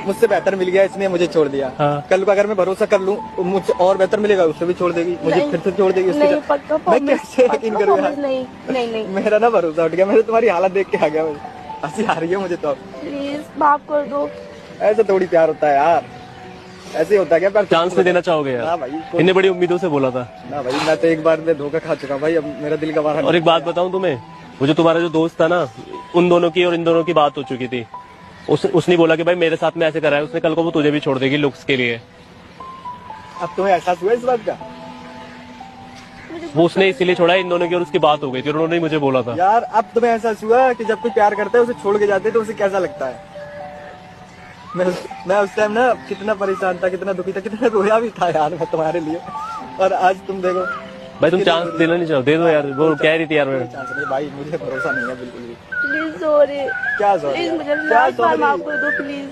मुझसे बेहतर मिल गया इसने मुझे छोड़ दिया। हाँ। कल को अगर मैं भरोसा कर लूं तो मुझसे और बेहतर मिलेगा, उससे भी छोड़ देगी, मुझे फिर से छोड़ देगी। नहीं, पक्का मैं कैसे यकीन करूँ यार? नहीं नहीं नहीं, मेरा ना भरोसा उठ गया, मेरे तुम्हारी हालत देख के आ गया, हंसी आ रही है मुझे तो अब। प्लीज माफ कर दो। ऐसे थोड़ी प्यार होता है यार, ऐसे ही होता है क्या प्यार? चांस नहीं देना चाहोगे ना यार? भाई, इतनी बड़ी उम्मीदों से बोला था ना भाई, मैं तो एक बार में धोखा खा चुका भाई, अब मेरा दिल गवारा। और एक बात बताऊं तुम्हें, वो जो तुम्हारा जो दोस्त था ना, उन दोनों की और इन दोनों की बात हो चुकी थी। उसने बोला कि भाई मेरे साथ में ऐसे करा है उसने, कल को वो तुझे भी छोड़ देगी लुक्स के लिए। अब तुम्हें एहसास हुआ इस बात का? वो उसने इसीलिए छोड़ा, इन दोनों की और उसकी बात हो गई थी, उन्होंने ही मुझे बोला था। यार अब तुम्हें एहसास हुआ कि जब कोई प्यार करता है उसे छोड़ के जाते हैं तो उसे कैसा लगता है? मैं उस टाइम ना कितना परेशान था, कितना दुखी था, कितना रोया भी था यार मैं तुम्हारे लिए। और आज तुम देखो भाई, तुम चांस देना नहीं चाहो, दे दो यार। वो कह रही थी यार, मैं चांस नहीं भाई, मुझे भरोसा नहीं है बिल्कुल भी। प्लीज सॉरी, क्या सॉरी? प्लीज मुझे क्या लास्ट बार सॉरी? माफ कर दो प्लीज।